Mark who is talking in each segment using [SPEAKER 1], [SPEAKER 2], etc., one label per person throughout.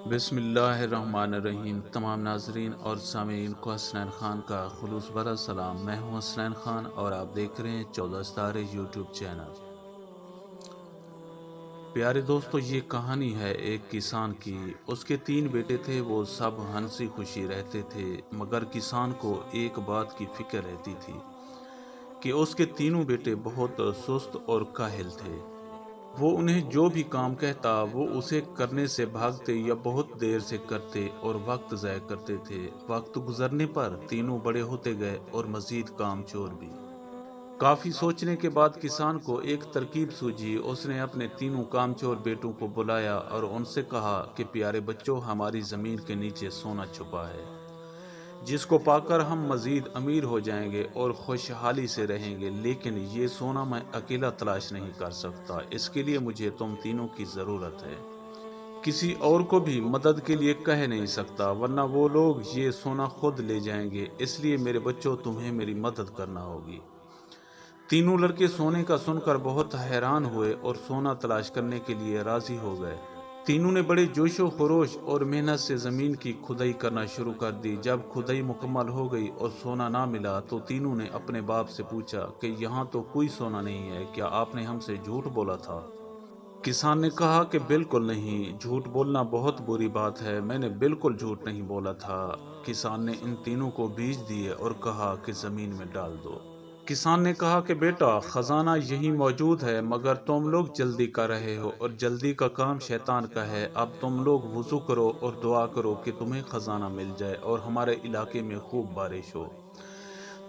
[SPEAKER 1] بسم اللہ الرحمن الرحیم۔ تمام ناظرین اور سامعین کو حسنین خان کا خلوص بھرا سلام۔ میں ہوں حسنین خان اور آپ دیکھ رہے ہیں 14 ستارے یوٹیوب چینل۔ پیارے دوستو، یہ کہانی ہے ایک کسان کی۔ اس کے 3 بیٹے تھے، وہ سب ہنسی خوشی رہتے تھے، مگر کسان کو ایک بات کی فکر رہتی تھی کہ اس کے تینوں بیٹے بہت سست اور کاہل تھے۔ وہ انہیں جو بھی کام کہتا وہ اسے کرنے سے بھاگتے یا بہت دیر سے کرتے اور وقت ضائع کرتے تھے۔ وقت گزرنے پر تینوں بڑے ہوتے گئے اور مزید کام چور بھی۔ کافی سوچنے کے بعد کسان کو ایک ترکیب سوجھی۔ اس نے اپنے تینوں کام چور بیٹوں کو بلایا اور ان سے کہا کہ پیارے بچوں، ہماری زمین کے نیچے سونا چھپا ہے، جس کو پا کر ہم مزید امیر ہو جائیں گے اور خوشحالی سے رہیں گے، لیکن یہ سونا میں اکیلا تلاش نہیں کر سکتا، اس کے لیے مجھے تم تینوں کی ضرورت ہے۔ کسی اور کو بھی مدد کے لیے کہہ نہیں سکتا، ورنہ وہ لوگ یہ سونا خود لے جائیں گے، اس لیے میرے بچوں تمہیں میری مدد کرنا ہوگی۔ تینوں لڑکے سونے کا سن کر بہت حیران ہوئے اور سونا تلاش کرنے کے لیے راضی ہو گئے۔ تینوں نے بڑے جوش و خروش اور محنت سے زمین کی کھدائی کرنا شروع کر دی۔ جب کھدائی مکمل ہو گئی اور سونا نہ ملا تو تینوں نے اپنے باپ سے پوچھا کہ یہاں تو کوئی سونا نہیں ہے، کیا آپ نے ہم سے جھوٹ بولا تھا؟ کسان نے کہا کہ بالکل نہیں، جھوٹ بولنا بہت بری بات ہے، میں نے بالکل جھوٹ نہیں بولا تھا۔ کسان نے ان تینوں کو بیج دیے اور کہا کہ زمین میں ڈال دو۔ کسان نے کہا کہ بیٹا، خزانہ یہی موجود ہے، مگر تم لوگ جلدی کر رہے ہو اور جلدی کا کام شیطان کا ہے۔ اب تم لوگ وضو کرو اور دعا کرو کہ تمہیں خزانہ مل جائے اور ہمارے علاقے میں خوب بارش ہو۔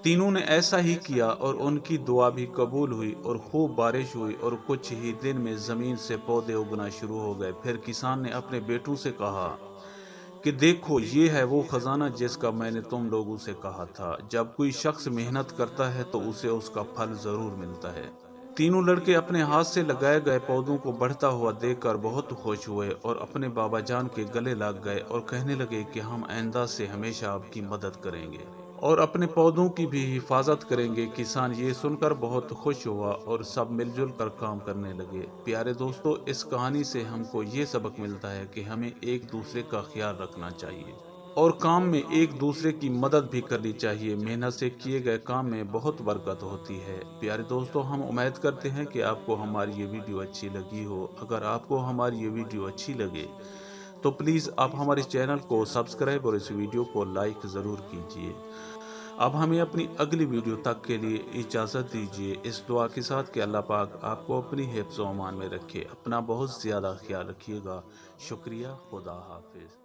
[SPEAKER 1] تینوں نے ایسا ہی کیا اور ان کی دعا بھی قبول ہوئی اور خوب بارش ہوئی اور کچھ ہی دن میں زمین سے پودے اگنا شروع ہو گئے۔ پھر کسان نے اپنے بیٹوں سے کہا کہ دیکھو، یہ ہے وہ خزانہ جس کا میں نے تم لوگوں سے کہا تھا۔ جب کوئی شخص محنت کرتا ہے تو اسے اس کا پھل ضرور ملتا ہے۔ تینوں لڑکے اپنے ہاتھ سے لگائے گئے پودوں کو بڑھتا ہوا دیکھ کر بہت خوش ہوئے اور اپنے بابا جان کے گلے لگ گئے اور کہنے لگے کہ ہم آئندہ سے ہمیشہ آپ کی مدد کریں گے اور اپنے پودوں کی بھی حفاظت کریں گے۔ کسان یہ سن کر بہت خوش ہوا اور سب مل جل کر کام کرنے لگے۔ پیارے دوستو، اس کہانی سے ہم کو یہ سبق ملتا ہے کہ ہمیں ایک دوسرے کا خیال رکھنا چاہیے اور کام میں ایک دوسرے کی مدد بھی کرنی چاہیے۔ محنت سے کیے گئے کام میں بہت برکت ہوتی ہے۔ پیارے دوستو، ہم امید کرتے ہیں کہ آپ کو ہماری یہ ویڈیو اچھی لگی ہو۔ اگر آپ کو ہماری یہ ویڈیو اچھی لگے تو پلیز آپ ہمارے چینل کو سبسکرائب اور اس ویڈیو کو لائک ضرور کیجیے۔ اب ہمیں اپنی اگلی ویڈیو تک کے لیے اجازت دیجیے، اس دعا کے ساتھ کہ اللہ پاک آپ کو اپنی حفظ و امان میں رکھے۔ اپنا بہت زیادہ خیال رکھیے گا۔ شکریہ۔ خدا حافظ۔